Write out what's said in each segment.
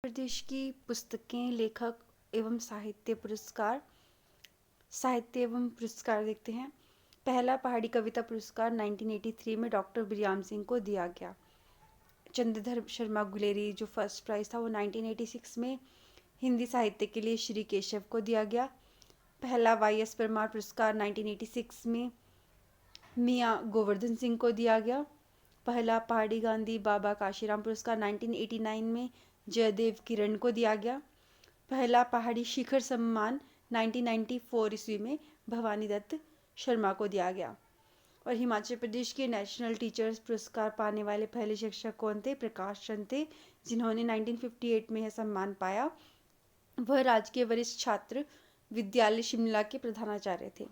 प्रदेश की पुस्तकें, लेखक एवं साहित्य एवं पुरस्कार देखते हैं। पहला पहाड़ी कविता पुरस्कार 1983 में डॉक्टर बिरयाम सिंह को दिया गया। चंद्रधर शर्मा गुलेरी जो फर्स्ट प्राइज था वो 1986 में हिंदी साहित्य के लिए श्री केशव को दिया गया। पहला वाई.एस. परमार पुरस्कार 1986 में मियाँ गोवर्धन सिंह को दिया गया। पहला पहाड़ी गांधी बाबा काशीराम पुरस्कार 1989 में जयदेव किरण को दिया गया। पहला पहाड़ी शिखर सम्मान 1994 ईस्वी में भवानी दत्त शर्मा को दिया गया। और हिमाचल प्रदेश के नेशनल टीचर्स पुरस्कार पाने वाले पहले शिक्षक कौन थे? प्रकाश चंद थे, जिन्होंने 1958 में यह सम्मान पाया। वह राजकीय वरिष्ठ छात्र विद्यालय शिमला के प्रधानाचार्य थे।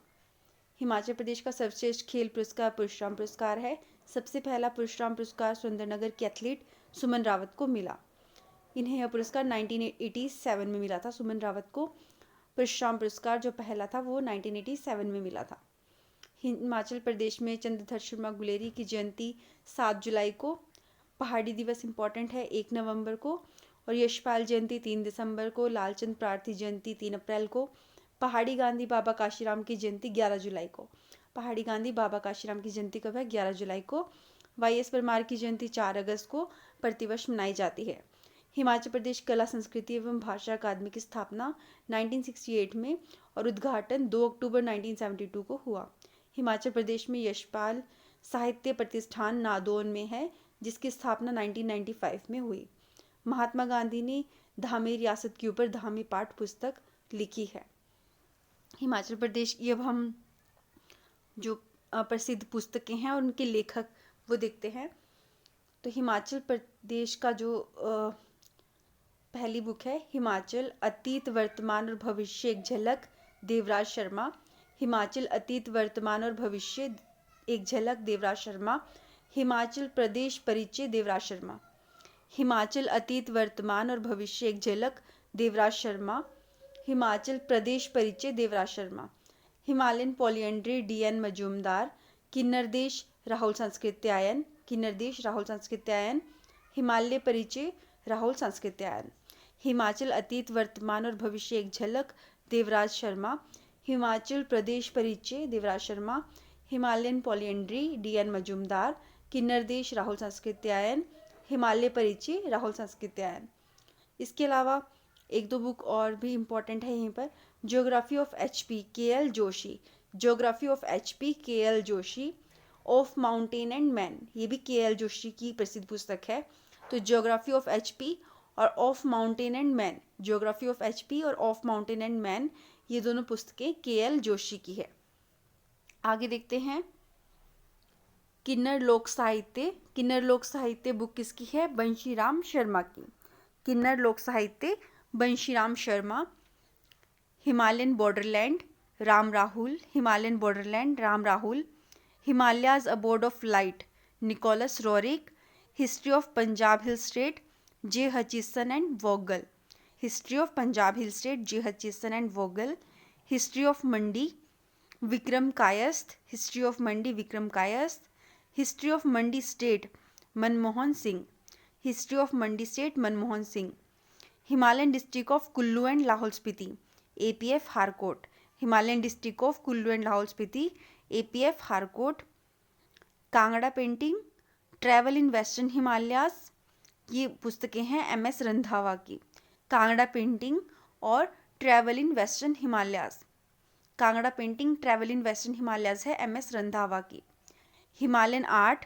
हिमाचल प्रदेश का सर्वश्रेष्ठ खेल पुरस्कार परशुराम पुरस्कार है। सबसे पहला परशुराम पुरस्कार सुंदरनगर के एथलीट सुमन रावत को मिला। इन्हें यह पुरस्कार 1987 में मिला था। सुमन रावत को परशुराम पुरस्कार जो पहला था वो 1987 में मिला था। हिमाचल प्रदेश में चंद्रधर शर्मा गुलेरी की जयंती 7 जुलाई को, पहाड़ी दिवस इम्पॉर्टेंट है 1 नवंबर को, और यशपाल जयंती 3 दिसंबर को, लालचंद प्रार्थी जयंती 3 अप्रैल को, पहाड़ी गांधी बाबा काशीराम की जयंती 11 जुलाई को। पहाड़ी गांधी बाबा काशीराम की जयंती कब है? 11 जुलाई को। वाई.एस. परमार की जयंती 4 अगस्त को प्रतिवर्ष मनाई जाती है। हिमाचल प्रदेश कला संस्कृति एवं भाषा अकादमी की स्थापना 1968 में और उद्घाटन 2 अक्टूबर 1972 को हुआ। हिमाचल प्रदेश में यशपाल साहित्य प्रतिष्ठान नादौन में है, जिसकी स्थापना 1995 में हुई। महात्मा गांधी ने धामी रियासत के ऊपर धामी पाठ पुस्तक लिखी है। हिमाचल प्रदेश की अब हम जो प्रसिद्ध पुस्तकें हैं और उनके लेखक वो देखते हैं। तो हिमाचल प्रदेश का जो पहली बुक है हिमाचल अतीत वर्तमान और भविष्य एक झलक, देवराज शर्मा। हिमाचल अतीत वर्तमान और भविष्य एक झलक, देवराज शर्मा। हिमाचल प्रदेश परिचय, देवराज शर्मा। हिमाचल अतीत वर्तमान और भविष्य एक झलक, Devraj Sharma. Himachal Pradesh Parichay, Devraj Sharma. Himalayan polyandry, D N. Majumdar. Kinnar Desh, Rahul Sankrityayan. किन्नर देश, राहुल सांस्कृत्यायन। हिमालय परिचय, राहुल सांस्कृत्यायन। हिमाचल अतीत वर्तमान और भविष्य एक झलक, Devraj Sharma. Himachal Pradesh Parichay, Devraj Sharma. Himalayan polyandry, D N. Majumdar. Kinnar Desh, Rahul Sankrityayan. Himalaya परिचय, राहुल सांस्कृत्यायन। इसके अलावा एक दो बुक और भी इम्पोर्टेंट है यहीं पर। Geography of HP. KL. Joshi. Geography of HP. KL. Joshi. Of mountain and man, ये भी के.एल. जोशी की प्रसिद्ध पुस्तक है। तो ज्योग्राफी ऑफ एच.पी. और of mountain and man, geography of HP. और ऑफ माउंटेन एंड मैन, ये दोनों पुस्तकें के.एल. जोशी की है। आगे देखते हैं किन्नर लोक साहित्य। किन्नर लोक साहित्य बुक किसकी है? बंशीराम शर्मा की। Kinnar Lok Sahitya, Bansiram Sharma. Himalayan borderland, Ram Rahul. Himalayan borderland, Ram Rahul. Himalayas abode of light, Nicholas Roerich. History of Punjab hill state, J Hutchison and Vogel. History of Punjab hill state, J Hutchison and Vogel. History of Mandi, Vikram Kayasth. History of Mandi, Vikram Kayasth. History of Mandi state, Manmohan Singh. History of Mandi state, Manmohan Singh. Himalayan district of Kullu and Lahaul Spiti, A P F. Harcourt. Himalayan district of Kullu and Lahaul Spiti, A P F. Harcourt. Kangra painting, travel in western Himalayas, ये पुस्तकें हैं M S. Randhawa की। Kangra painting और travel in western Himalayas, Kangra painting, travel in western Himalayas है M S. Randhawa की। Himalayan art,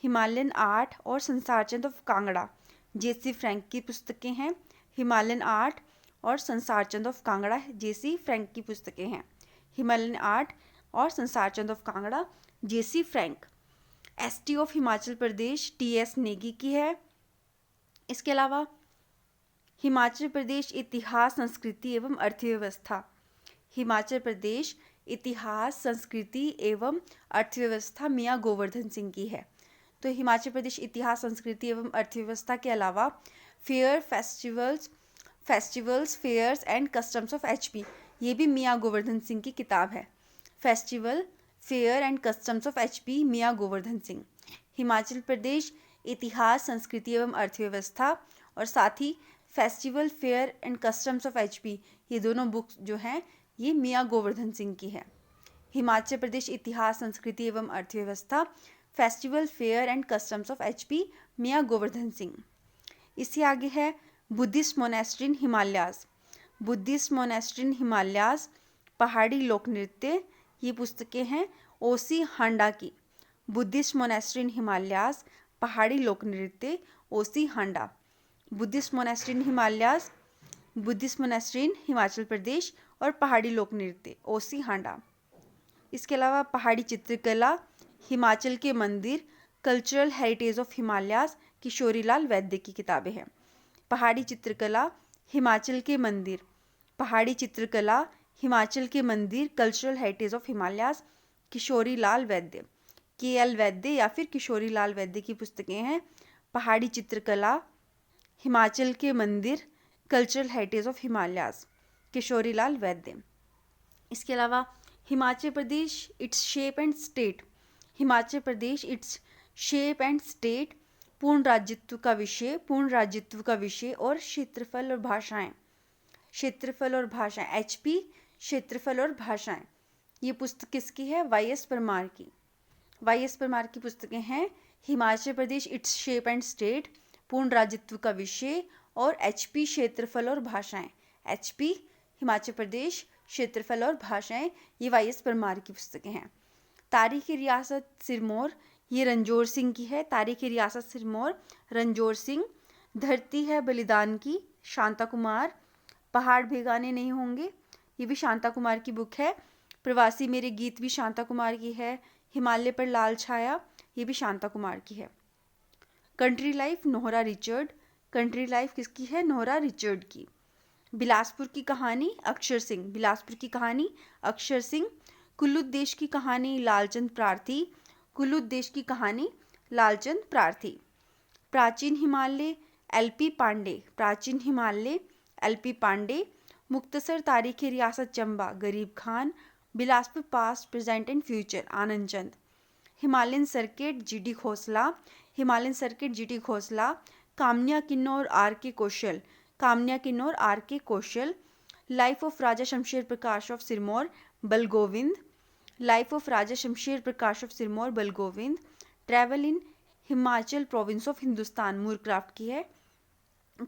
Himalayan art और Sansar Chand of Kangra, J C. Frank की पुस्तकें हैं। हिमालयन आर्ट और Sansar Chand of Kangra, J C. Frank की पुस्तकें हैं। हिमालयन आर्ट और Sansar Chand of Kangra, J C. Frank. S T. Of Himachal Pradesh, T S. Negi की है। इसके अलावा हिमाचल प्रदेश इतिहास, संस्कृति एवं अर्थव्यवस्था। हिमाचल प्रदेश इतिहास, संस्कृति एवं अर्थव्यवस्था मियाँ गोवर्धन सिंह की है। तो हिमाचल प्रदेश इतिहास, संस्कृति एवं अर्थव्यवस्था के अलावा fair, festivals, fairs and customs of H P., ये भी मियाँ गोवर्धन सिंह की किताब है। Festival, fair and customs of H P. Mian Govardhan Singh. Himachal Pradesh इतिहास, संस्कृति एवं अर्थव्यवस्था और साथ ही festival fair and customs of HP, ये दोनों बुक्स जो हैं ये मियाँ गोवर्धन सिंह की है। हिमाचल प्रदेश इतिहास संस्कृति एवं अर्थव्यवस्था, festival fair and customs of HP, मियाँ गोवर्धन सिंह। इससे आगे है Buddhist monastery in Himalayas, Buddhist monastery in Himalayas, Pahari Lok नृत्य, ये पुस्तकें हैं ओसी हांडा की। Buddhist monastery in Himalayas, Pahari Lok Nritya, O C Handa. Buddhist monastery in Himalayas, Buddhist monastery in Himachal Pradesh और पहाड़ी लोक नृत्य, ओसी हांडा। इसके अलावा पहाड़ी चित्रकला, हिमाचल के मंदिर, cultural heritage of Himalayas, Kishorilal Vaidya की किताबें हैं। पहाड़ी चित्रकला, हिमाचल के मंदिर, पहाड़ी चित्रकला, हिमाचल के मंदिर, cultural heritage of Himalayas, Kishorilal Vaidya, KL वैद्य या फिर किशोरीलाल वैद्य की पुस्तकें हैं। पहाड़ी चित्रकला, हिमाचल के मंदिर, cultural heritage of Himalayas, Kishorilal Vaidya. इसके अलावा Himachal Pradesh its shape and state, Himachal Pradesh its shape and state, पूर्ण राज्यत्व का विषय, पूर्ण राज्यत्व का विषय और क्षेत्रफल और भाषाएं, क्षेत्रफल और भाषाएं, HP, क्षेत्रफल और भाषाएं। ये पुस्तक किसकी है? YS परमार की। YS परमार की पुस्तकें हैं Himachal Pradesh its shape and state, पूर्ण राज्यत्व का विषय और HP, क्षेत्रफल और भाषाएं। HP, हिमाचल प्रदेश, क्षेत्रफल और भाषाएं, ये YS परमार की पुस्तकें हैं। तारीख़ रियासत सिरमौर, ये रंजोर सिंह की है। तारीख़ रियासत सिरमौर, रंजोर सिंह। धरती है बलिदान की, शांता कुमार। पहाड़ बेगाने नहीं होंगे, ये भी शांता कुमार की बुक है। प्रवासी मेरे गीत भी शांता कुमार की है। हिमालय पर लाल छाया, ये भी शांता कुमार की है। Country life, Nora Richard. Country life किसकी है? नोहरा रिचर्ड की। बिलासपुर की कहानी, अक्षर सिंह। बिलासपुर की कहानी, अक्षर सिंह। कुल्लू देश की कहानी, लालचंद प्रार्थी। कुल्लू देश की कहानी, लालचंद प्रार्थी। प्राचीन हिमालय, LP पांडे। प्राचीन हिमालय, LP पांडे। मुक्तसर तारीख़ रियासत Chamba, Garib Khan. Bilaspur past present and future, Anand Chand. Himalayan circuit, GD Khosla. Himalayan circuit, GD Khosla. Kamanya Kinnaur, RK Kaushal. Kamanya Kinnaur, RK Kaushal. Life of Raja Shamsher Prakash of Sirmaur, Balgovind. Life of Raja Shamsher Prakash of Sirmaur, Balgovind. Travel in Himachal province of Hindustan, Moorcroft की है।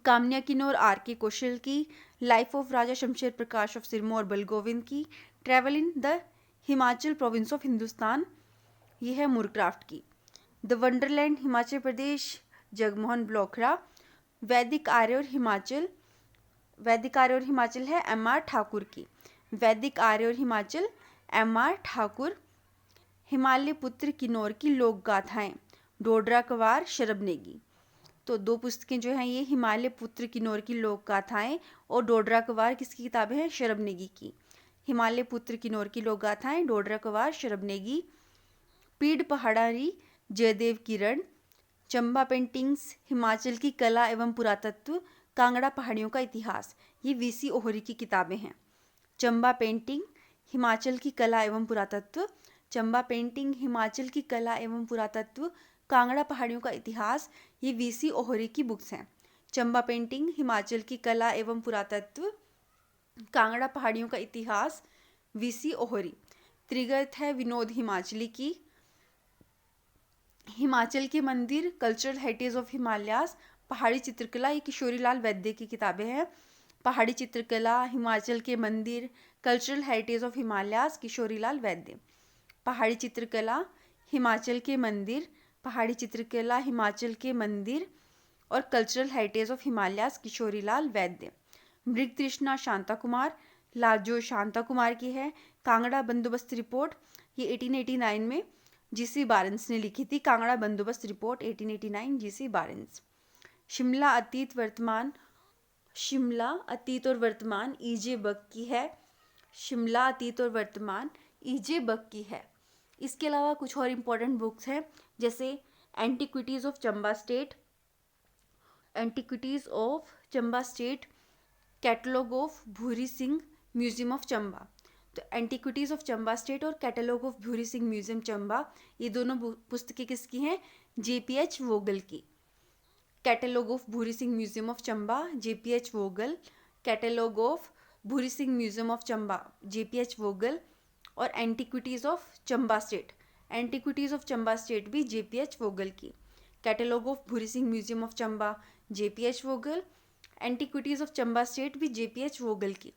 कामन्या किन्नौर, RK कौशल की। Life of Raja Shamsher Prakash of Sirmaur, Balgovind की। Travel in the Himachal province of Hindustan, ये है Moorcroft की। The Wonderland Himachal Pradesh, Jagmohan ब्लोखरा। वैदिक आर्य और हिमाचल, वैदिक आर्य और हिमाचल है MR ठाकुर की। वैदिक आर्य और हिमाचल, MR ठाकुर। हिमालय पुत्र किन्नौर की लोक गाथाएं, डोडरा कवार, शरब नेगी। तो दो पुस्तकें जो हैं ये हिमालय पुत्र किन्नौर की लोक गाथाएं और डोडरा कवार किसकी किताबें हैं? शरब नेगी की। हिमालय पुत्र किन्नौर की लोक गाथाएं, डोडरा कवार, शरब नेगी। पीड़ पहाड़ारी, जयदेव किरण। चंबा पेंटिंग्स, हिमाचल की कला एवं पुरातत्व, कांगड़ा पहाड़ियों का इतिहास, ये VC ओहरी की किताबें हैं। चंबा पेंटिंग, हिमाचल की कला एवं पुरातत्व। चंबा पेंटिंग, हिमाचल की कला एवं पुरातत्व, कांगड़ा पहाड़ियों का इतिहास, ये VC ओहरी की बुक्स हैं। चंबा पेंटिंग, हिमाचल की कला एवं पुरातत्व, कांगड़ा पहाड़ियों का इतिहास, VC ओहरी। त्रिगर्त है विनोद हिमाचली की। हिमाचल के मंदिर, कल्चरल हेरिटेज ऑफ हिमालयाज, पहाड़ी चित्रकला, ये किशोरीलाल वैद्य की किताबें हैं। पहाड़ी चित्रकला, हिमाचल के मंदिर, cultural heritage of Himalayas, Kishorilal वैद्य। पहाड़ी चित्रकला, हिमाचल के मंदिर, पहाड़ी चित्रकला, हिमाचल के मंदिर और cultural heritage of Himalayas, Kishorilal वैद्य। मृग तृष्णा, शांता कुमार। लाजो शांता कुमार की है। कांगड़ा बंदोबस्त रिपोर्ट, ये 1889 में GC बारेंस ने लिखी थी। कांगड़ा बंदोबस्त रिपोर्ट 1889, GC बारेंस। शिमला अतीत वर्तमान, शिमला अतीत और वर्तमान, EJ बक की है। शिमला अतीत और वर्तमान, EJ बक की है। इसके अलावा कुछ और इम्पोर्टेंट बुक्स हैं जैसे एंटिक्विटीज़ ऑफ चंबा स्टेट, एंटिक्विटीज़ of Chamba state, catalogue of Bhuri Singh museum of Chamba. तो एंटिक्विटीज़ ऑफ चंबा स्टेट और catalogue of Bhuri Singh museum Chamba, ये दोनों पुस्तकें किसकी हैं? JPH वोगल की। Catalogue of Bhuri Singh museum of Chamba, JPH Vogel, catalogue of Bhuri Singh museum of Chamba, JPH Vogel, और एंटिक्विटीज़ ऑफ चंबा स्टेट, एंटिक्विटीज़ ऑफ चंबा स्टेट भी JPH वोगल की। Catalogue of Bhuri Singh museum of Chamba, JPH Vogel, antiquities of Chamba state भी JPH वोगल की।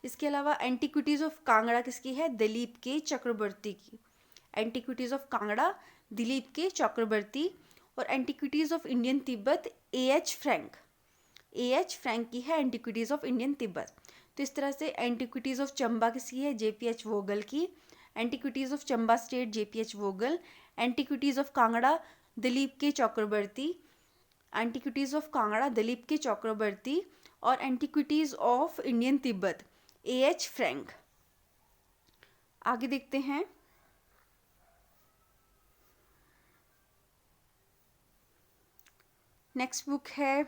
इसके अलावा antiquities of Kangra किसकी है? दिलीप के चक्रवर्ती की। Antiquities of Kangra Dilip K Chakravarti. और antiquities of Indian Tibet AH Frank, AH Frank की है एंटिक्विटीज़ ऑफ इंडियन तिब्बत। तो इस तरह से एंटिक्विटीज़ ऑफ चंबा किसकी है? JPH वोगल की। Antiquities of Chamba state JPH Vogel. Antiquities of Kangra Dilip K Chakravarti, antiquities of Kangra Dilip K Chakravarti. और antiquities of Indian Tibet AH Frank. आगे देखते हैं। नेक्स्ट बुक है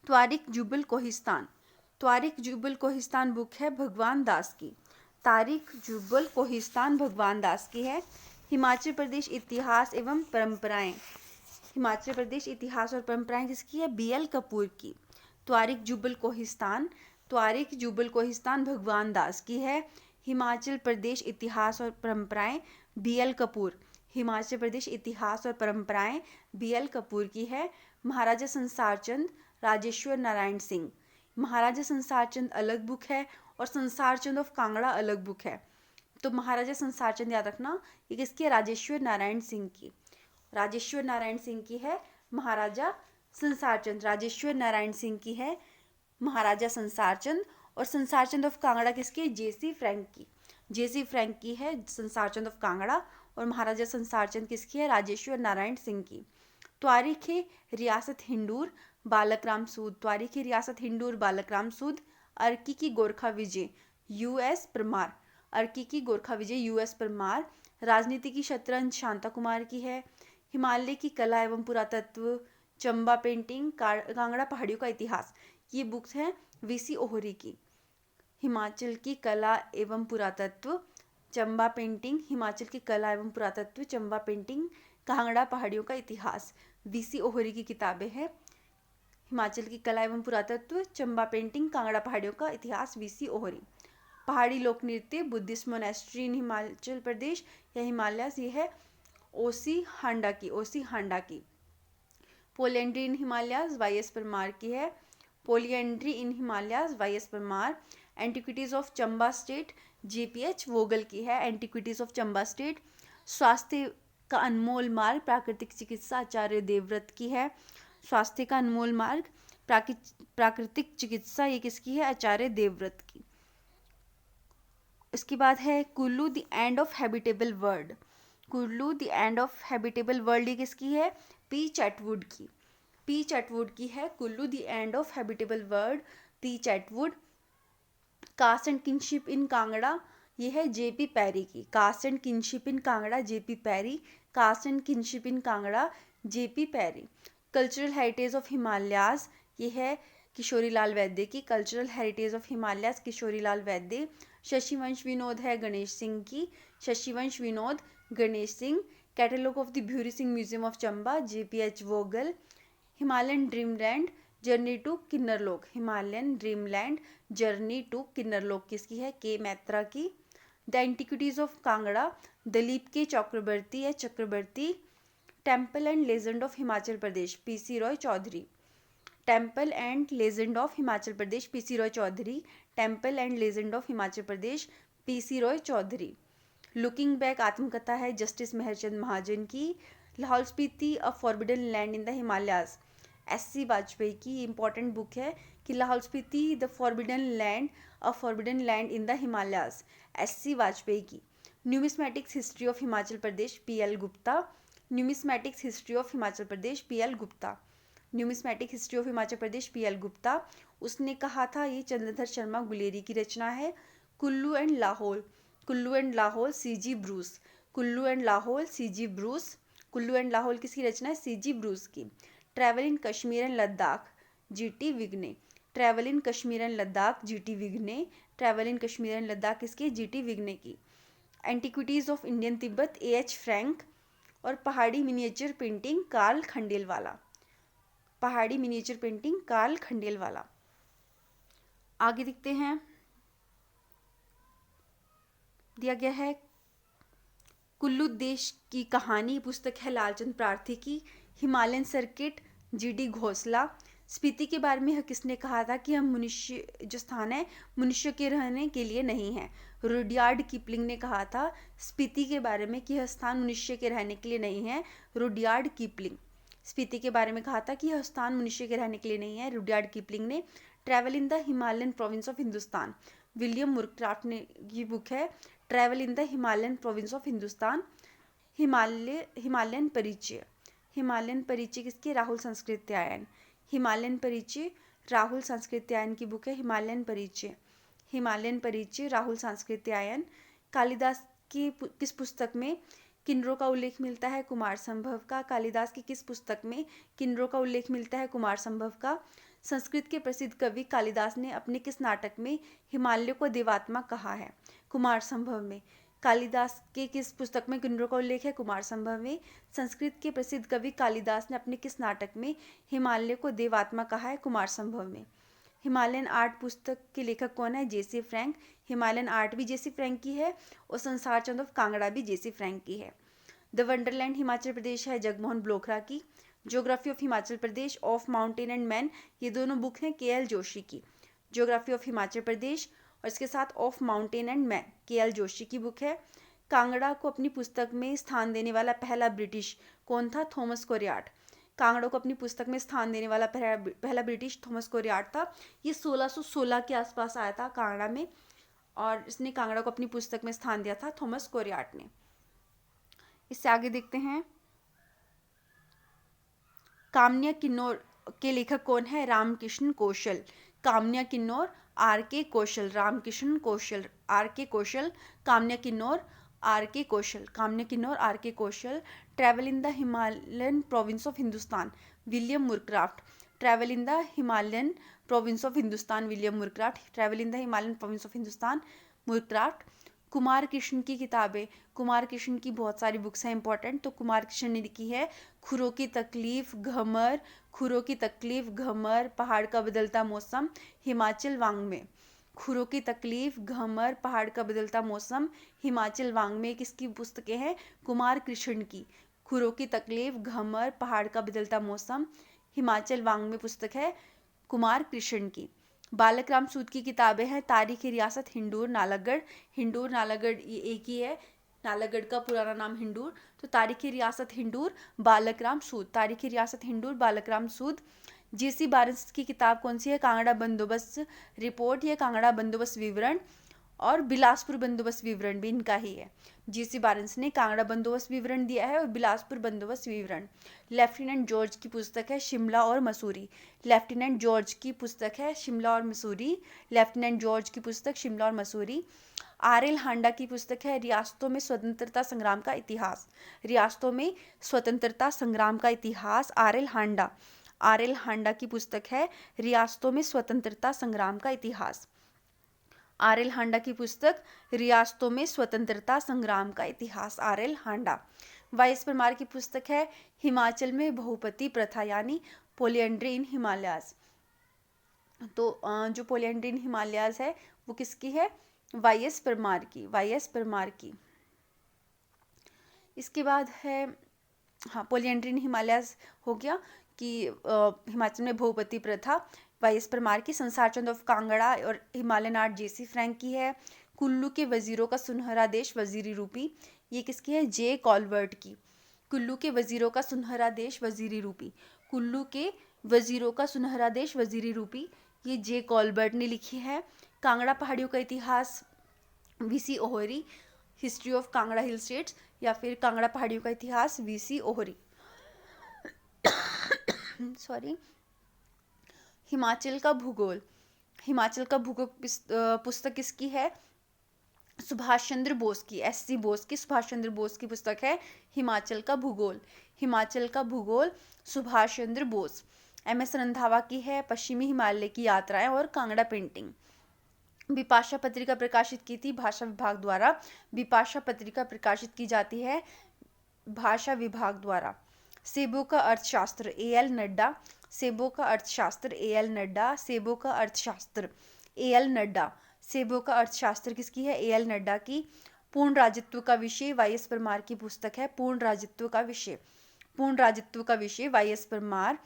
तारिक जुबल कोहिस्तान। तारिक जुबल कोहिस्तान बुक है भगवान दास की। तारिक जुबल कोहिस्तान भगवान दास की है। हिमाचल प्रदेश इतिहास एवं परंपराएं, हिमाचल प्रदेश इतिहास और परंपराएं किसकी है? BL कपूर की। तारिक जुबल कोहिस्तान, तारिक जुबल कोहिस्तान भगवान दास की है। हिमाचल प्रदेश इतिहास और परंपराएं BL कपूर, हिमाचल प्रदेश इतिहास और परंपराएं BL कपूर की है। महाराजा संसार चंद राजेश्वर नारायण सिंह, महाराजा संसार चंद अलग बुक है और संसार चंद ऑफ कांगड़ा अलग बुक है। तो महाराजा संसार चंद याद रखना, ये किसकी है? राजेश्वर नारायण सिंह की। राजेश्वर नारायण सिंह की है महाराजा संसार चंद, राजेश्वर नारायण सिंह की है महाराजा संसार चंद। और संसार चंद ऑफ कांगड़ा किसकी? JC फ्रैंक की। JC फ्रैंक की है संसार चंद ऑफ कांगड़ा। और महाराजा संसार चंद किसकी है? राजेश्वर नारायण सिंह की। तारीख रियासत हिंडूर बालक राम सूद, तारीख रियासत हिंडूर बालक राम सूद। अर्की की गोरखा विजय US परमार, अर्की की गोरखा विजय US परमार। राजनीति की शतरंज शांता कुमार की है। हिमालय की कला एवं पुरातत्व चंबा पेंटिंग, कांगड़ा पहाड़ियों का इतिहास, ये बुक्स हैं VC ओहरी की। हिमाचल की कला एवं पुरातत्व चंबा पेंटिंग, हिमाचल की कला एवं पुरातत्व चंबा पेंटिंग, कांगड़ा पहाड़ियों का इतिहास, VC ओहरी की किताबें हैं। हिमाचल की कला एवं पुरातत्व चंबा पेंटिंग, कांगड़ा पहाड़ियों का इतिहास, VC ओहरी। पहाड़ी लोक नृत्य बुद्धिस्ट मोनेस्ट्री इन हिमाचल प्रदेश या हिमालयस, ये है OC हांडा की, OC हांडा की। पोलियंड्री इन हिमालयस YS परमार की है, polyandry in Himalayas YS Parmar. Antiquities of Chamba state JPH Vogel की है, एंटिक्विटीज ऑफ चंबा स्टेट। स्वास्थ्य का अनमोल मार्ग प्राकृतिक चिकित्सा आचार्य देवव्रत की है, स्वास्थ्य का अनमोल मार्ग प्राकृतिक चिकित्सा, ये किसकी है? आचार्य देवव्रत की। इसके बाद है Kullu the end of habitable world, Kullu the end of habitable world, ये किसकी है? P चैटवुड की, P चैटवुड की है Kullu the end of habitable world, P Chetwode. Caste and kinship in Kangra, ये है JP पैरी की। Caste and kinship in Kangra JP Parry, caste and kinship in Kangra JP Parry. Cultural heritage of Himalayas, ये है किशोरीलाल वैद्य की, cultural heritage of Himalayas Kishorilal Vaidya. Shashivansh Vinod है गणेश सिंह की, Shashivansh Vinod Ganesh Singh. Catalogue of the Bhuri Singh museum of Chamba JPH Vogel. Himalayan dreamland journey to Kinnarlok, Himalayan dreamland journey to Kinnarlok किसकी है? K Maitra की। The antiquities of Kangra Dilip K Chakravarti है, Chakravarti. Temple and legend of Himachal Pradesh PC Roy Chaudhary, temple and legend of Himachal Pradesh PC Roy Chaudhary, temple and legend of Himachal Pradesh PC Roy Chaudhary. Looking back आत्मकथा है justice Meharchand Mahajan की। Lahaul Spiti a forbidden land in the Himalayas, SC Vajpayee की important book है कि Lahaul Spiti the forbidden land, a forbidden land in the Himalayas, SC Vajpayee की। Numismatics history of Himachal Pradesh PL Gupta, numismatics history of Himachal Pradesh PL Gupta, numismatic history of Himachal Pradesh PL Gupta. उसने कहा था ये चंद्रधर शर्मा गुलेरी की रचना है। Kullu and Lahaul, Kullu and Lahaul CG Bruce, Kullu and Lahaul CG Bruce, Kullu and Lahaul किसकी रचना है? CG ब्रूस की। Travel in Kashmir and Ladakh GT विग्ने, travel in Kashmir and Ladakh GT विग्ने, travel in Kashmir and Ladakh किसकी? GT विग्ने की। Antiquities of Indian Tibet AH Frank. और पहाड़ी मिनिएचर पेंटिंग कार्ल खंडेलवाला, पहाड़ी मिनिएचर पेंटिंग कार्ल खंडेलवाला। आगे देखते हैं, दिया गया है कुल्लू देश की कहानी, पुस्तक है लालचंद प्रार्थी की। हिमालयन सर्किट, जीडी घोसला। स्पीति के बारे में किसने कहा था कि हम मनुष्य जो स्थान है मनुष्य के रहने के लिए नहीं है? रुडयार्ड किपलिंग ने कहा था स्पीति के बारे में कि यह स्थान मनुष्य के रहने के लिए नहीं है। रुडयार्ड किपलिंग स्पीति के बारे में कहा था कि यह स्थान मनुष्य के रहने के लिए नहीं है, रुडयार्ड किपलिंग ने। Travel in the Himalayan province of Hindustan, William Moorcroft ने की बुक है travel in the Himalayan province of Hindustan. Himalayan परिचय, हिमालयन परिचय किसके? राहुल संस्कृत्यायन। हिमालयन परिचय राहुल संस्कृत्यायन की बुक है हिमालयन परिचय। हिमालयन परिचय राहुल संस्कृत्यायन। कालिदास की किस पुस्तक में किन्नरों का उल्लेख मिलता है? कुमार संभव का। कालिदास की किस पुस्तक में किन्नरों का उल्लेख मिलता है? कुमार संभव का। संस्कृत के प्रसिद्ध कवि कालिदास ने अपने किस नाटक में हिमालय को देवात्मा कहा है? कुमार संभव में। कालिदास के किस पुस्तक में किन्नरों का उल्लेख है? कुमार संभव में। संस्कृत के प्रसिद्ध कवि कालिदास ने अपने किस नाटक में हिमालय को देवात्मा कहा है? कुमार संभव में। हिमालयन आर्ट पुस्तक के लेखक कौन है? जेसी फ्रैंक। हिमालयन आर्ट भी जेसी फ्रैंक की है और संसार चंद ऑफ कांगड़ा भी जेसी फ्रैंक की है। द वंडरलैंड हिमाचल प्रदेश है जगमोहन ब्लोखरा की। Geography of Himachal Pradesh, of mountain and man, ये दोनों बुक हैं केएल जोशी की। ज्योग्राफी ऑफ हिमाचल प्रदेश और इसके साथ of mountain and man KL Joshi की बुक है। कांगड़ा को अपनी पुस्तक में स्थान देने वाला पहला ब्रिटिश कौन था? थॉमस कोरियाट। कांगड़ा को अपनी पुस्तक में स्थान देने वाला पहला ब्रिटिश थॉमस कोरियाट था। ये 1616 के आसपास आया था कांगड़ा में और इसने कांगड़ा को अपनी पुस्तक में स्थान दिया था थॉमस कोरियाट ने। इससे आगे देखते हैं, कामन्या किन्नौर के लेखक कौन है? रामकृष्ण कौशल। Kamanya Kinnaur R K Kaushal, Ramakrishna Kaushal are K Kaushal, Kamanya Kinnaur R K Kaushal, Kamanya Kinnaur R K Kaushal. Travel in the Himalayan province of Hindustan, William Moorcroft. Travel in the Himalayan province of Hindustan, William Moorcroft. Travel in the Himalayan province of Hindustan, Moorcroft. Kumar Krishna की किताबें, कुमार कृष्ण की बहुत सारी books हैं important, तो कुमार कृष्ण ने लिखी है खुरों की तकलीफ, घमर, खुरों की तकलीफ, घमर, पहाड़ का बदलता मौसम, हिमाचल वांग्मय। खुरों की तकलीफ, घमर, पहाड़ का बदलता मौसम, हिमाचल वांग्मय किसकी पुस्तकें हैं? कुमार कृष्ण की। खुरों की तकलीफ, घमर, पहाड़ का बदलता मौसम, हिमाचल वांग्मय पुस्तक है कुमार कृष्ण की। बालक राम सूद की किताबें हैं तारीख रियासत हिंडूर नालागढ़। हिंडूर नालागढ़ ये एक ही है, नालागढ़ का पुराना नाम हिंडूर, तो तारीख रियासत हिंडूर बालक राम सूद, तारीख रियासत हिंडूर बालक राम सूद। जीसी बारंस की किताब कौन सी है? कांगड़ा बंदोबस्त रिपोर्ट या कांगड़ा बंदोबस्त विवरण, और बिलासपुर बंदोबस्त विवरण भी इनका ही है। जीसी बारंस ने कांगड़ा बंदोबस्त विवरण दिया है और बिलासपुर बंदोबस्त विवरण। लेफ्टिनेंट जॉर्ज की पुस्तक है शिमला और मसूरी। लेफ्टिनेंट जॉर्ज की पुस्तक है शिमला और मसूरी। लेफ्टिनेंट जॉर्ज की पुस्तक शिमला और मसूरी। आर.एल. हांडा की पुस्तक है रियासतों में स्वतंत्रता संग्राम का इतिहास। रियासतों में स्वतंत्रता संग्राम का इतिहास, आर.एल. हांडा। आर.एल. हांडा की पुस्तक है रियासतों में स्वतंत्रता संग्राम का इतिहास। आर.एल. हांडा की पुस्तक रियासतों में स्वतंत्रता संग्राम का इतिहास, आर.एल. हांडा। वाई.एस. परमार की पुस्तक है हिमाचल में बहुपति प्रथा यानी पोलियंड्री इन हिमालयाज। तो जो पोलियंड्री इन हिमालयाज है वो किसकी है? वाई.एस. परमार की, वाई.एस. परमार की। इसके बाद है पोलियंड्री इन हिमालयाज हो गया कि हिमाचल में बहुपति प्रथा, वाई.एस. परमार की। संसार चंद ऑफ कांगड़ा और हिमालयन आर्ट जेसी फ्रैंक की है। कुल्लू के वजीरों का सुनहरा देश वजीरी रूपी, ये किसकी है? जे कॉलवर्ट की। कुल्लू के वजीरों का सुनहरा देश वजीरी रूपी, कुल्लू के वजीरों का सुनहरा देश वजीरी रूपी, ये जे कॉलवर्ट ने लिखी है। कांगड़ा पहाड़ियों का इतिहास VC Ohri, history of Kangra hill states, या फिर कांगड़ा पहाड़ियों का इतिहास वीसी ओहरी। सॉरी। हिमाचल का भूगोल, हिमाचल का भूगोल पुस्तक किसकी है? सुभाष चंद्र बोस की, एससी बोस की, सुभाष चंद्र बोस की पुस्तक है हिमाचल का भूगोल। हिमाचल का भूगोल सुभाष चंद्र बोस। एम.एस. रंधावा की है पश्चिमी हिमालय की यात्राएं और कांगड़ा पेंटिंग। बिपाशा पत्रिका प्रकाशित की थी भाषा विभाग द्वारा। बिपाशा पत्रिका प्रकाशित की जाती है भाषा विभाग द्वारा। सेबों का अर्थशास्त्र, ए.एल. नड्डा। सेबों का अर्थशास्त्र A.L. नड्डा। सेबों का अर्थशास्त्र A.L. नड्डा। सेबों का अर्थशास्त्र किसकी है? A.L. नड्डा की। पूर्ण राज्यत्व का विषय Y.S. परमार की पुस्तक है। पूर्ण राज्यत्व का विषय, पूर्ण राज्यत्व का विषय Y.S. परमार।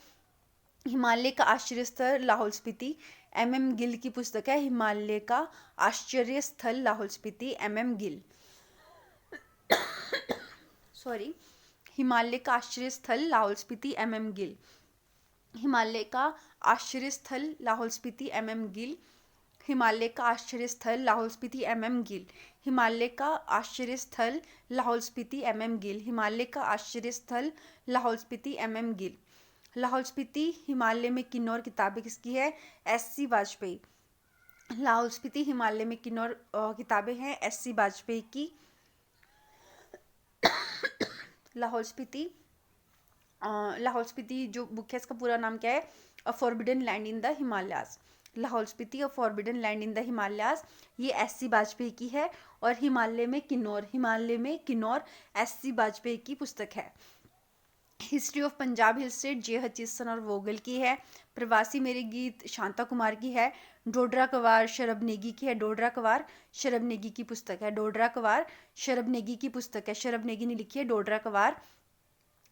हिमालय का आश्चर्य स्थल लाहौल स्पीति M.M. गिल की पुस्तक है। हिमालय का आश्चर्य स्थल लाहौल स्पीति M.M. गिल। सॉरी, हिमालय का आश्चर्य स्थल लाहौल स्पीति M.M. गिल। हिमालय का आश्चर्य स्थल लाहौल स्पीति M.M. गिल। हिमालय का आश्चर्य स्थल लाहौल स्पीति M.M. गिल। हिमालय का आश्चर्य स्थल लाहौल स्पीति M.M. गिल। हिमालय का आश्चर्य स्थल लाहौल स्पीति M.M. गिल। लाहौल स्पीति हिमालय में किन्नौर किताबें किसकी है? S.C. वाजपेयी। लाहौल स्पीति हिमालय में किन्नौर किताबें हैं S.C. वाजपेयी की। लाहौल स्पीति जो बुक है इसका पूरा नाम क्या है? A forbidden land in the Himalayas. Lahaul Spiti a forbidden land in the Himalayas, ये S.C. वाजपेयी की है। और हिमालय में किन्नौर S.C. वाजपेयी की पुस्तक है। History of Punjab hill state J. Hutchison और वोगल की है। प्रवासी मेरे गीत शांता कुमार की है। डोडरा कवार शरब नेगी की है। डोडरा कवार शरब नेगी की पुस्तक है। डोडरा कवार शरब नेगी की पुस्तक है। शरब नेगी ने लिखी है डोडरा कवार।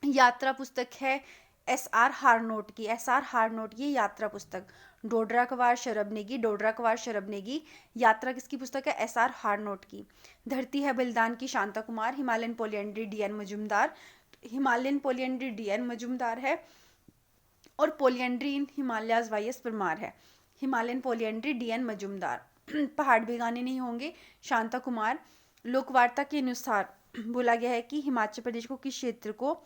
यात्रा पुस्तक है S.R. हारनोट की। S.R. हारनोट की यात्रा पुस्तक। डोडरा कवार शरब नेगी, डोडरा कवार शरब नेगी। यात्रा किसकी पुस्तक है? S.R. हारनोट की। धरती है बलिदान की Shanta Kumar. Himalayan polyandry D.N. Majumdar. Himalayan polyandry D.N. Majumdar है। और polyandry in Himalayas Y.S. Parmar है। Himalayan polyandry D.N. मजुमदार। पहाड़ बेगाने नहीं होंगे शांता कुमार। लोकवार्ता के अनुसार बोला गया है कि हिमाचल प्रदेश को किस क्षेत्र को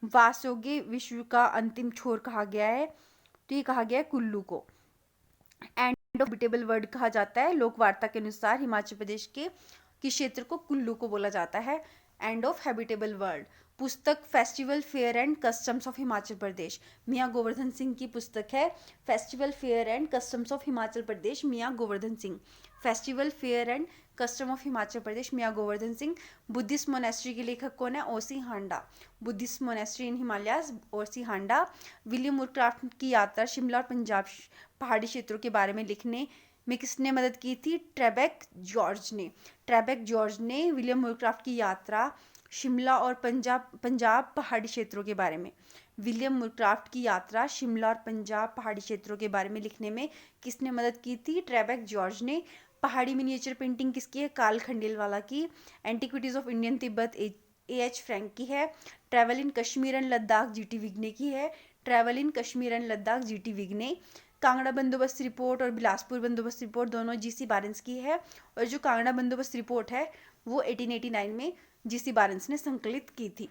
वासयोग्य विश्व का अंतिम छोर कहा गया है? तो ये कहा गया है कुल्लू को। एंड ऑफ हैबिटेबल वर्ल्ड कहा जाता है। लोकवार्ता के अनुसार हिमाचल प्रदेश के किस क्षेत्र को? कुल्लू को बोला जाता है एंड ऑफ हैबिटेबल वर्ल्ड। पुस्तक festival fair and customs of Himachal Pradesh, Mian Govardhan Singh की पुस्तक है। Festival fair and customs of Himachal Pradesh, Mian Govardhan Singh. Festival fair and custom of Himachal Pradesh, Mian Govardhan Singh. Buddhist monastery के लेखक कौन है? O.C. Handa. Buddhist monastery in Himalayas O.C. Handa. William Woodcraft की यात्रा शिमला और पंजाब पहाड़ी क्षेत्रों के बारे में लिखने में किसने मदद की थी? ट्रेबेक जॉर्ज ने। ट्रेबेक जॉर्ज ने विलियम वुडक्राफ्ट की यात्रा शिमला और पंजाब पहाड़ी क्षेत्रों के बारे में, विलियम वुडक्राफ्ट की यात्रा शिमला और पंजाब पहाड़ी क्षेत्रों के बारे में लिखने में किसने मदद की थी? ट्रेबेक जॉर्ज ने। पहाड़ी मिनिएचर पेंटिंग किसकी है? कार्ल खंडेलवाला की। Antiquities of Indian Tibet A.H. Frank की है। Travel in Kashmir and Ladakh G.T. विग्ने की है। Travel in Kashmir and Ladakh G.T. विग्ने। Kangra बंदोबस्त रिपोर्ट और बिलासपुर बंदोबस्त रिपोर्ट दोनों G.C. बारेंस की है। और जो कांगड़ा बंदोबस्त रिपोर्ट है वो 1889 में G.C. बारेंस ने संकलित की थी।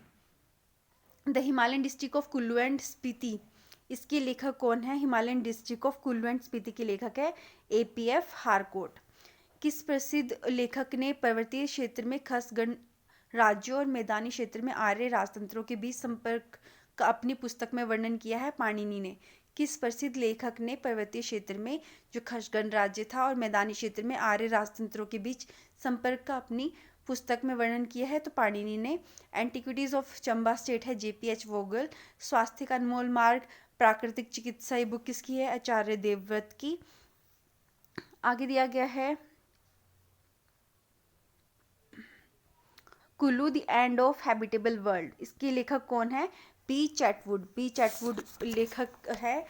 The Himalayan district of Kullu and Spiti, इसके लेखक कौन है? Himalayan district of Kullu and Spiti के लेखक है A.P.F. हारकोट। किस प्रसिद्ध लेखक ने पर्वतीय क्षेत्र में खस राज्यों और मैदानी क्षेत्र में आर्य राजतंत्रों के बीच संपर्क का अपनी पुस्तक में वर्णन किया है? पाणिनि ने। किस प्रसिद्ध लेखक ने पर्वतीय क्षेत्र में जो खस गणराज्य था और मैदानी क्षेत्र में आर्य राजतंत्रों के बीच संपर्क का अपनी पुस्तक में वर्णन किया है? तो पाणिनि ने। एंटिक्विटीज ऑफ चंबा स्टेट है J.P.H. वोगल। स्वास्थ्य का अनमोल मार्ग प्राकृतिक चिकित्सा, ये बुक किसकी है? आचार्य देवव्रत की। आगे दिया गया है Kullu the end of habitable world, इसके लेखक कौन है? P. चैटवुड। P. चैटवुड लेखक है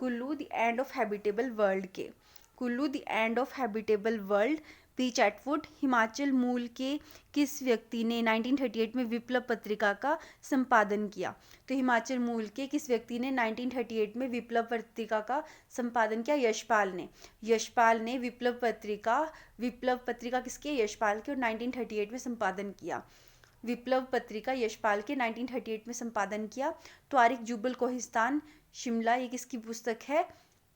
Kullu the end of habitable world के। Kullu the end of habitable world, P. Chetwode. Himachal मूल के किस व्यक्ति ने 1938 में विप्लव पत्रिका का संपादन किया? तो हिमाचल मूल के किस व्यक्ति ने 1938 में विप्लव पत्रिका का संपादन किया? यशपाल ने। यशपाल ने विप्लव पत्रिका किसके? यशपाल के। और 1938 में संपादन किया। विप्लव पत्रिका यशपाल के 1938 में संपादन किया। त्वारिख जुब्बल कोहिस्तान शिमला, ये किसकी पुस्तक है?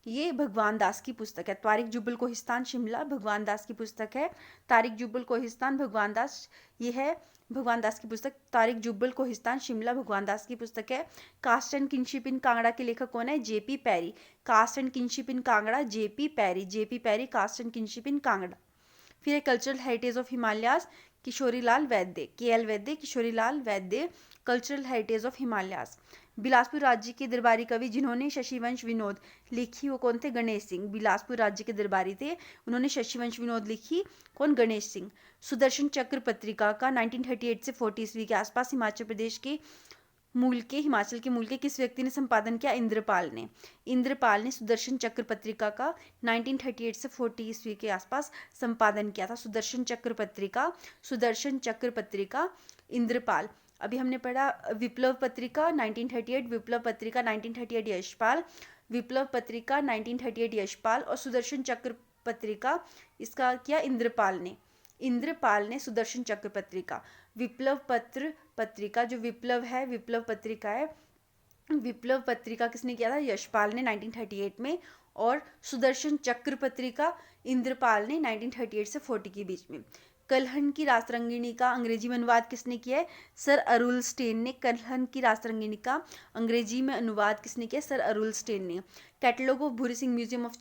ये भगवान दास की पुस्तक है। त्वारिख जुब्बल कोहिस्तान शिमला भगवान दास की पुस्तक है। तारिक जुब्बल कोहिस्तान भगवान दास, ये है भगवान दास की पुस्तक। तारिक जुब्बल कोहिस्तान शिमला भगवान दास की पुस्तक है। Caste and kinship in Kangra के लेखक कौन है? J.P. Parry. Caste and kinship in Kangra J.P. Parry. J.P. Parry, caste and kinship in Kangra. फिर cultural heritage of Himalayas Kishorilal Vaidya, K.L. Vaidya, Kishorilal Vaidya. Cultural heritage of Himalayas, Bilaspur राज्य के दरबारी कवि जिन्होंने शशिवंश विनोद लिखी वो कौन थे? गणेश सिंह। बिलासपुर राज्य के दरबारी थे, उन्होंने शशिवंश विनोद लिखी। कौन? गणेश सिंह। सुदर्शन चक्र पत्रिका का 1938 से 40 ईस्वी के आसपास हिमाचल के मूल के किस व्यक्ति ने संपादन किया? इंद्रपाल ने। इंद्रपाल ने सुदर्शन चक्र पत्रिका का 1938 से 40 ईस्वी के आसपास संपादन किया था। सुदर्शन चक्र पत्रिका इंद्रपाल। अभी हमने पढ़ा विप्लव पत्रिका 1938, विप्लव पत्रिका 1938 यशपाल, विप्लव पत्रिका 1938 यशपाल, और सुदर्शन चक्र पत्रिका इसका किया इंद्रपाल ने सुदर्शन चक्र पत्रिका। विप्लव पत्रिका जो विप्लव पत्रिका किसने किया था? यशपाल ने 1938 में, और सुदर्शन चक्र पत्रिका इंद्रपाल ने 1938 से 40 के बीच में। कलहन की रासरंगिणी का अंग्रेजी में अनुवाद किसने किया है? सर अरुल स्टेन ने। कलहन की रासरंगिणी का अंग्रेजी में अनुवाद किसने किया? सर अरुल स्टेन ने। Catalogue of Bhuri Singh museum of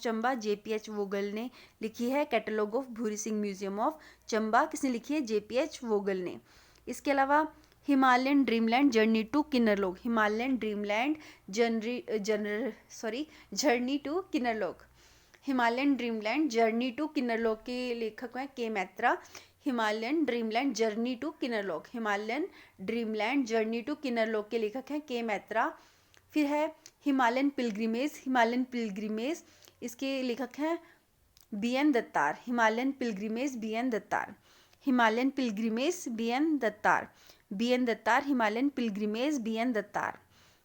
Chamba JPH वोगल ने लिखी है। Catalogue of Bhuri Singh museum of Chamba किसने लिखी है? JPH वोगल ने। इसके अलावा Himalayan dreamland journey to Kinnarlok के लेखक हैं K Maitra. Himalayan dreamland journey to Kinnarlok के लेखक हैं के मैत्रा। फिर है हिमालयन पिलग्रिमेज, इसके लेखक हैं BN दत्तार।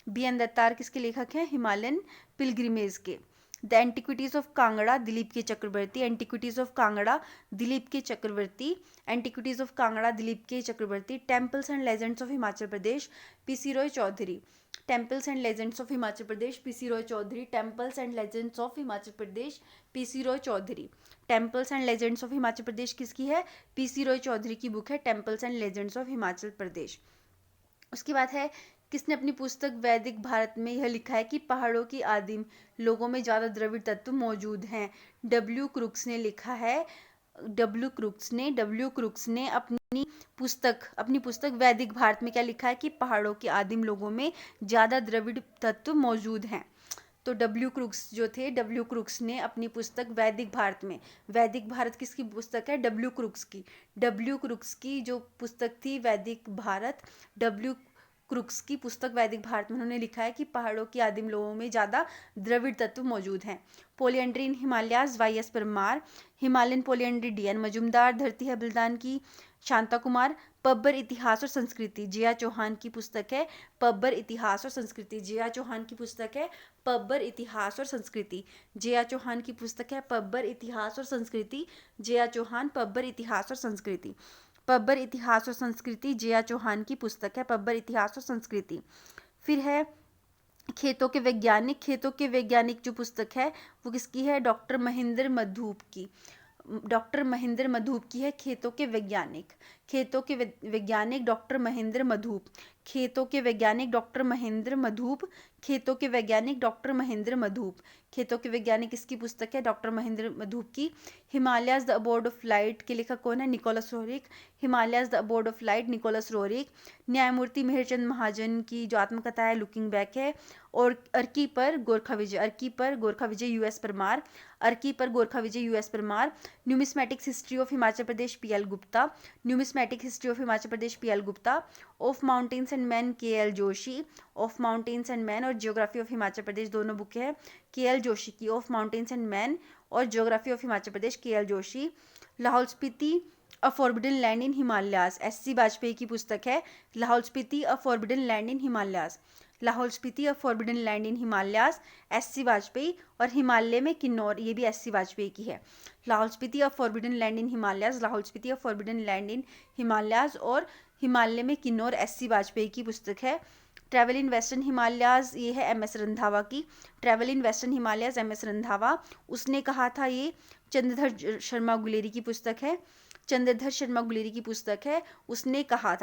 BN दत्तार किसके लेखक हैं? हिमालयन पिलग्रिमेज के। The antiquities of Kangra Dilip K Chakravarti. Temples and legends of Himachal Pradesh PC Roy Chaudhary. Temples and legends of Himachal Pradesh PC Roy Chaudhary. Temples and legends of Himachal Pradesh किसकी है? PC रॉय चौधरी की बुक है temples and legends of Himachal Pradesh. उसके बाद है किसने अपनी पुस्तक वैदिक भारत में यह लिखा है कि पहाड़ों की आदिम लोगों में ज़्यादा द्रविड़ तत्व मौजूद हैं? W. क्रुक्स ने लिखा है। W. क्रुक्स ने अपनी पुस्तक वैदिक भारत में क्या लिखा है? कि पहाड़ों के आदिम लोगों में ज़्यादा द्रविड़ तत्व मौजूद हैं। तो W. क्रुक्स ने अपनी पुस्तक वैदिक भारत किसकी पुस्तक है? W. क्रुक्स की जो पुस्तक थी वैदिक भारत, W. क्रुक्स की पुस्तक वैदिक भारत में उन्होंने लिखा है कि पहाड़ों की आदिम लोगों में ज़्यादा द्रविड़ तत्व मौजूद हैं। Polyandry in Himalayas YS Parmar. Himalayan polyandry DN Majumdar. धरती है बलिदान की शांता कुमार। पब्बर इतिहास और संस्कृति JA चौहान की पुस्तक है। पब्बर इतिहास और संस्कृति JA चौहान की पुस्तक है। पब्बर इतिहास और संस्कृति JA चौहान की पुस्तक है। पब्बर इतिहास और संस्कृति JA चौहान। पब्बर इतिहास और संस्कृति JA चौहान की पुस्तक है। पब्बर इतिहास और संस्कृति। फिर है खेतों के वैज्ञानिक जो पुस्तक है वो किसकी है? डॉक्टर महेंद्र मधूप की है। खेतों के वैज्ञानिक डॉक्टर महेंद्र मधूप। खेतों के वैज्ञानिक किसकी पुस्तक है? डॉक्टर महेंद्र मधूप की। Himalayas the abode of light के लेखक कौन है? Nicholas Roerich. न्यायमूर्ति मेहरचंद महाजन की जो आत्मकथा है लुकिंग बैक है। और अर्की पर गोरखा विजय US Parmar. Numismatic history of Himachal Pradesh PL Gupta. Of mountains and man KL Joshi. Of mountains and man और जियोग्राफी ऑफ हिमाचल प्रदेश दोनों बुक है KL जोशी की। ऑफ माउंटेन्स एंड मैन और geography of Himachal Pradesh KL Joshi. Lahaul Spiti a forbidden land in Himalayas SC Vajpayee की पुस्तक है। Lahaul Spiti a forbidden land in Himalayas SC Vajpayee. और हिमालय में किन्नौर ये भी SC वाजपेयी की है। Lahaul Spiti a forbidden land in Himalayas और हिमालय में किन्नौर SC वाजपेयी की पुस्तक है। ट्रैवल इन वेस्टर्न हिमालयाज ये है MS रंधावा की। MS रंधावा उसने कहा था ये चंद्रधर शर्मा गुलेरी की पुस्तक है। उसने कहा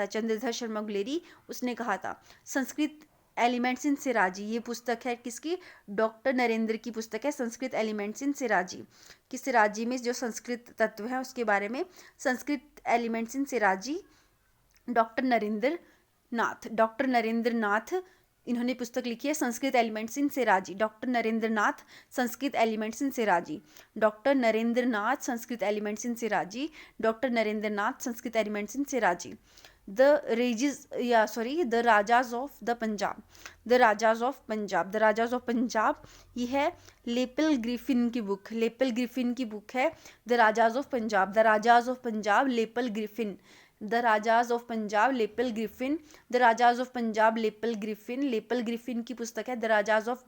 था संस्कृत एलिमेंट्स इन सिराजी ये पुस्तक है किसकी? डॉक्टर नरेंद्र की पुस्तक है संस्कृत एलिमेंट्स इन सिराजी। कि सिराजी में जो संस्कृत तत्व है उसके बारे में। Sanskrit elements in Siraji doctor Nath, doctor Narendra Nath, इन्होंने पुस्तक लिखी है Sanskrit elements in Siraji. Doctor Narendra Nath, Sanskrit elements in Siraji. Doctor Narendra Nath, Sanskrit elements in Siraji. Doctor Narendra Nath, Sanskrit elements in Siraji. The rajas of the Punjab, the rajas of Punjab, the rajas of Punjab, ये है लेपल ग्रिफिन की बुक, लेपल ग्रिफिन की बुक है the rajas of Punjab, the rajas of Punjab, lapel Griffin, the rajas of Punjab, lapel Griffin, the rajas of Punjab, lapel Griffin, lapel Griffin की पुस्तक है the rajas of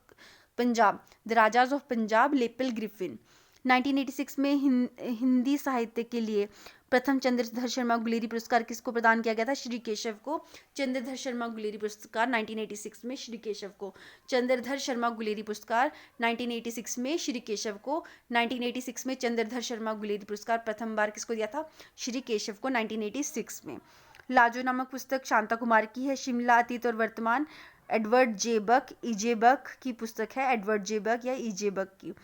Punjab, the rajas of Punjab, lapel Griffin. 1986 में हिंदी साहित्य के लिए प्रथम चंद्रधर शर्मा गुलेरी पुरस्कार किसको प्रदान किया गया था? श्री केशव को। चंद्रधर शर्मा गुलेरी पुरस्कार 1986 में श्री केशव को, चंद्रधर शर्मा गुलेरी पुरस्कार 1986 में श्री केशव को। 1986 में चंद्रधर शर्मा गुलेरी पुरस्कार प्रथम बार किसको दिया था? श्री केशव को 1986 में। लाजो नामक पुस्तक शांता कुमार की है। शिमला अतीत और वर्तमान एडवर्ड जे बक, ईजे बक की पुस्तक है, एडवर्ड जे बक या ईजे बक की।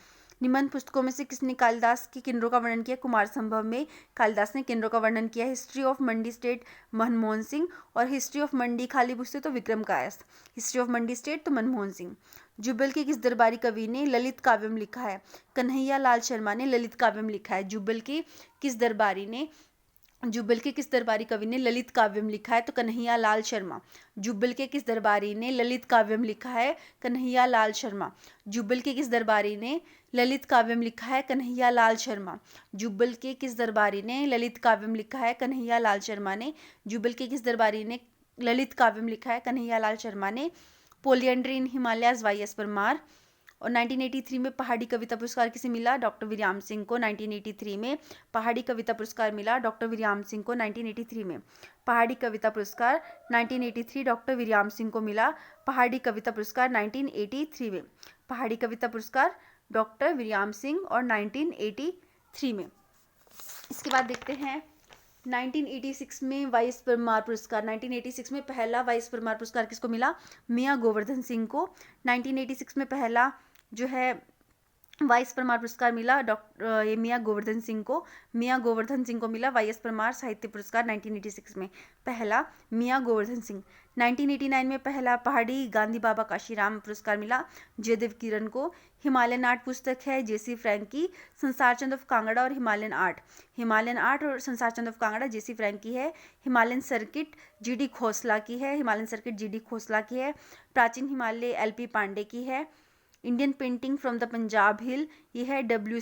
निबंध पुस्तकों में से किसने कालिदास के किन्नरों का वर्णन किया? कुमार संभव में कालिदास ने किन्नरों का वर्णन किया। History of Mandi state Manmohan Singh, और हिस्ट्री ऑफ मंडी खाली पुस्तक तो Vikram Kayasth, history of Mandi state तो मनमोहन सिंह। जुब्बल के किस दरबारी कवि ने ललित काव्यम लिखा है? कन्हैया लाल शर्मा ने ललित काव्यम लिखा है। जुब्बल के किस दरबारी ने, जुब्बल के किस दरबारी कवि ने ललित काव्यम लिखा है? तो कन्हैया लाल शर्मा। जुब्बल के किस दरबारी ने ललित काव्यम लिखा है? कन्हैया लाल शर्मा। जुब्बल के किस दरबारी ने ललित काव्यम लिखा है? कन्हैया लाल शर्मा। जुब्बल के किस दरबारी ने ललित काव्यम लिखा है? कन्हैया लाल शर्मा ने। जुब्बल के किस दरबारी ने ललित काव्यम लिखा है? कन्हैया लाल शर्मा ने। Polyandry in Himalayas वाई.एस. परमार। और 1983 में पहाड़ी कविता पुरस्कार किसे मिला? डॉक्टर विरियाम सिंह को। 1983 में पहाड़ी कविता पुरस्कार मिला डॉक्टर विरियाम सिंह को। 1983 में पहाड़ी कविता पुरस्कार 1983 डॉक्टर विरियाम सिंह को मिला। पहाड़ी कविता पुरस्कार 1983 में पहाड़ी कविता पुरस्कार डॉक्टर विरियाम सिंह और 1983 में। इसके बाद देखते हैं 1986 में वाई.एस. परमार पुरस्कार। 1986 में पहला वाई.एस. परमार पुरस्कार किसको मिला? मियां गोवर्धन सिंह को। 1986 में पहला जो है वाई.एस. परमार पुरस्कार मिला डॉक्टर मियां गोवर्धन सिंह को। मियां गोवर्धन सिंह को मिला वाई.एस. परमार साहित्य पुरस्कार 1986 में, पहला मियां गोवर्धन सिंह। 1989 में पहला पहाड़ी गांधी बाबा काशीराम पुरस्कार मिला जयदेव किरण को। हिमालयन आर्ट पुस्तक है जेसी फ्रैंक की। संसार चंद ऑफ कांगड़ा और हिमालयन आर्ट, हिमालयन आर्ट और Sansar Chand of Kangra JC Frank की है। हिमालयन सर्किट जीडी खोसला की है, हिमालयन सर्किट जीडी खोसला की है। प्राचीन हिमालय एलपी पांडे की है। Indian painting from the Punjab hill, ये है डब्ल्यू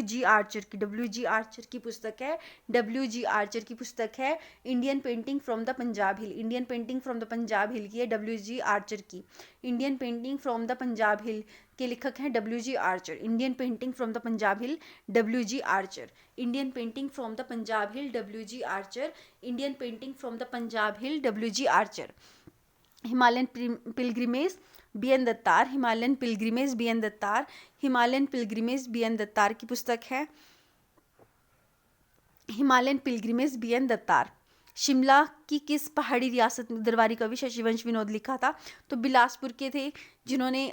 जी आर्चर की, डब्ल्यू.जी. आर्चर की पुस्तक है, डब्ल्यू.जी. आर्चर की पुस्तक है Indian painting from the Punjab hill. Indian painting from the Punjab hill की है डब्ल्यू.जी. आर्चर की। Indian painting from the Punjab hill के लेखक हैं W G. Archer. Indian painting from the Punjab hill W G. Archer. Indian painting from the Punjab hill W G. Archer. Indian painting from the Punjab hill W G. Archer. Himalayan pilgrimage B N. Dattar, Himalayan pilgrimage B N. Dattar, Himalayan pilgrimage B N. Dattar की पुस्तक है। Himalayan pilgrimage B N. Dattar. Shimla की किस पहाड़ी रियासत में दरबारी कवि शशिवंश विनोद लिखा था? तो बिलासपुर के थे जिन्होंने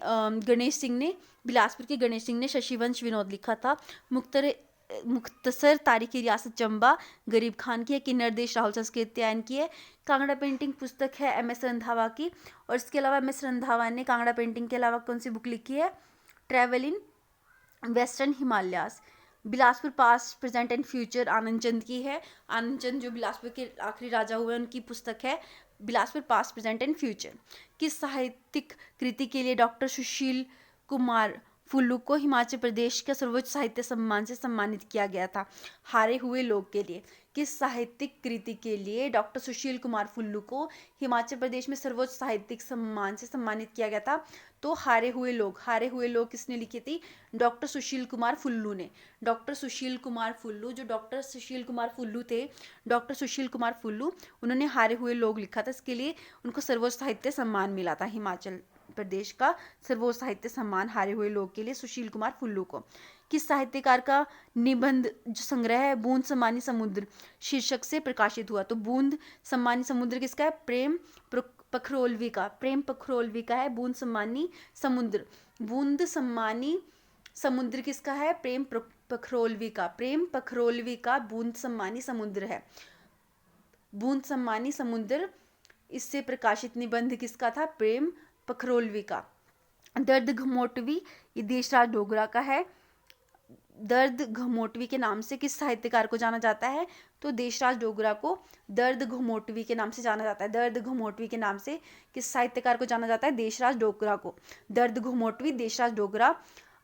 बिलासपुर के गणेश सिंह ने शशिवंश विनोद लिखा था। मुख्तसर तारीखी रियासत चंबा गरीब खान की है। किन्नर देश राहुल संस्कृत्यायन की है। कांगड़ा पेंटिंग पुस्तक है एम.एस. रंधावा की। और इसके अलावा एम.एस. रंधावा ने कांगड़ा पेंटिंग के अलावा कौन सी बुक लिखी है? Travel in western Himalayas. Bilaspur past present and future Anand Chand की है। आनंद चंद जो बिलासपुर के आखिरी राजा हुए उनकी पुस्तक है Bilaspur past present and future. किस साहित्यिक कृति के लिए डॉक्टर सुशील कुमार फुल्लू को हिमाचल प्रदेश का सर्वोच्च साहित्य सम्मान से सम्मानित किया गया था? हारे हुए लोग के लिए। किस साहित्यिक कृति के लिए डॉक्टर सुशील कुमार फुल्लू को हिमाचल प्रदेश में सर्वोच्च साहित्यिक सम्मान से सम्मानित किया गया था? तो हारे हुए लोग। हारे हुए लोग किसने लिखी थी? डॉक्टर सुशील कुमार फुल्लू ने। डॉक्टर सुशील कुमार फुल्लू, जो डॉक्टर सुशील कुमार फुल्लू थे, डॉक्टर सुशील कुमार फुल्लू, उन्होंने हारे हुए लोग लिखा था। इसके लिए उनको सर्वोच्च साहित्य सम्मान मिला था। हिमाचल प्रदेश का सर्वोच्च साहित्य सम्मान हारे हुए लोग के लिए सुशील कुमार फुल्लू को। किस साहित्यकार का निबंध जो संग्रह है बूंद सम्मानी समुद्र शीर्षक से प्रकाशित हुआ? तो बूंद सम्मानी समुद्र किसका है? प्रेम पखरोलवी का। प्रेम पखरोलवी का है बूंद सम्मानी समुद्र। बूंद सम्मानी समुद्र किसका है? प्रेम पखरोलवी का। प्रेम पखरोलवी का बूंद सम्मानी समुद्र है। बूंद सम्मानी समुद्र इससे प्रकाशित निबंध किसका था? प्रेम पखरौलवी का। दर्द घमोटवी ये देशराज डोगरा का है। दर्द घमोटवी के नाम से किस साहित्यकार को जाना जाता है? तो देशराज डोगरा को दर्द घमोटवी के नाम से जाना जाता है। दर्द घमोटवी के नाम से किस साहित्यकार को जाना जाता है? देशराज डोगरा को। दर्द घमोटवी, देशराज डोगरा।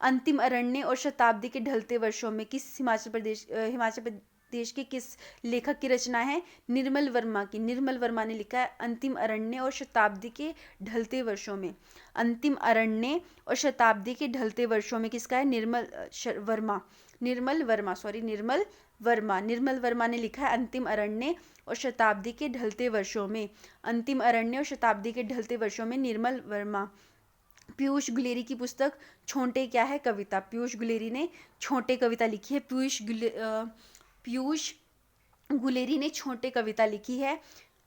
अंतिम अरण्य और शताब्दी के ढलते वर्षों में किस हिमाचल प्रदेश के किस लेखक की रचना है? निर्मल वर्मा की। निर्मल वर्मा ने लिखा है अंतिम अरण्य और शताब्दी के ढलते वर्षों में। अंतिम अरण्य और शताब्दी के ढलते वर्षों में किसका है? निर्मल वर्मा ने लिखा है अंतिम अरण्य और शताब्दी के ढलते वर्षों में। अंतिम अरण्य और शताब्दी के ढलते वर्षों में, निर्मल वर्मा। पीयूष गुलेरी की पुस्तक छोटे क्या है? कविता। पीयूष गुलेरी ने छोटे कविता लिखी है। पीयूष गुलेरी ने छोटे कविता लिखी है।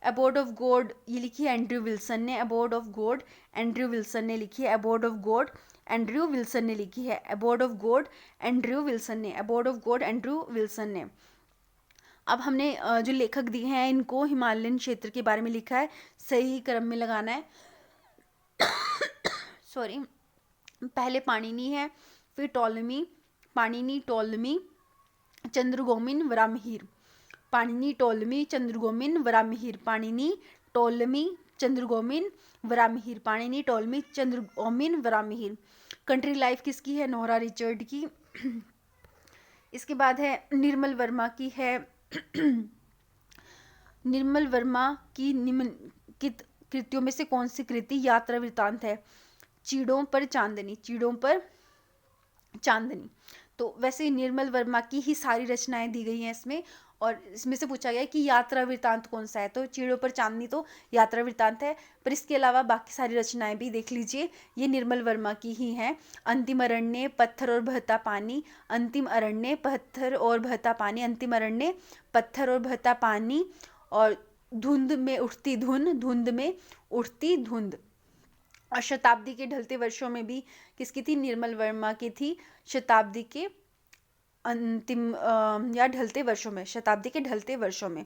अबोर्ड ऑफ गॉड ये लिखी है एंड्रयू विल्सन ने। Abode of God Andrew Wilson ने लिखी है। Abode of God Andrew Wilson ने लिखी है। Abode of God Andrew Wilson ने। Abode of God Andrew Wilson ने। अब हमने जो लेखक दिए हैं इनको हिमालयन क्षेत्र के बारे में लिखा है, सही क्रम में लगाना है। सॉरी, पहले पाणिनि है, फिर Ptolemy, Panini, Ptolemy, Chandragomin, Varahamihira. Panini, Ptolemy, Chandragomin, Varahamihira. Panini, Ptolemy, Chandragomin, Varahamihira. Panini, Ptolemy, Chandragomin, Varahamihira. Country life किसकी है? नोरा रिचर्ड की। इसके बाद है निर्मल वर्मा की है निर्मल वर्मा की निम्नलिखित कृतियों में से कौन सी कृति यात्रा वृत्तांत है? चीड़ों पर चांदनी। चीड़ों पर चांदनी। तो वैसे निर्मल वर्मा की ही सारी रचनाएं दी गई हैं इसमें, और इसमें से पूछा गया है कि यात्रा वृत्तांत कौन सा है, तो चीड़ों पर चांदनी तो यात्रा वृत्तांत है। पर इसके अलावा बाकी सारी रचनाएं भी देख लीजिए, ये निर्मल वर्मा की ही हैं। अंतिम अरण्य, पत्थर और बहता पानी। अंतिम अरण्य, पत्थर और बहता पानी। अंतिम अरण्य, पत्थर और बहता पानी। और धुंध में उठती धुंध। धुंध में उठती धुंध। और शताब्दी के ढलते वर्षों में भी किसकी थी? निर्मल वर्मा की थी। शताब्दी के अंतिम या ढलते वर्षों में, शताब्दी के ढलते वर्षों में।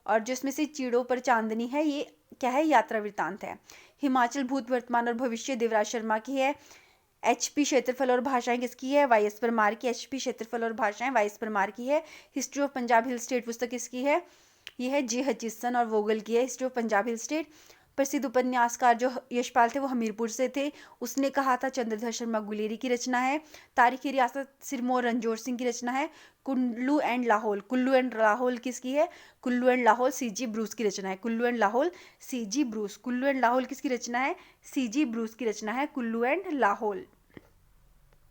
और जिसमें से चीड़ों पर चांदनी है, ये क्या है? यात्रा वृत्तांत है। हिमाचल भूत वर्तमान और भविष्य देवराज शर्मा की है। HP क्षेत्रफल और भाषाएं किसकी है? YS परमार की। HP क्षेत्रफल और भाषाएं YS परमार की है। History of Punjab hill state पुस्तक किसकी है? ये है J हचिसन और वोगल की है, history of Punjab hill state. प्रसिद्ध उपन्यासकार जो यशपाल थे वो हमीरपुर से थे। उसने कहा था चंद्रधर शर्मा गुलेरी की रचना है। तारीखी रियासत सिरमौर रंजोर सिंह की रचना है। कुल्लू एंड लाहौल। कुल्लू एंड लाहौल किसकी है? Kullu and Lahaul CG Bruce की रचना है। Kullu and Lahaul CG Bruce. Kullu and Lahaul किसकी रचना है? CG ब्रूस की रचना है कुल्लू एंड लाहौल।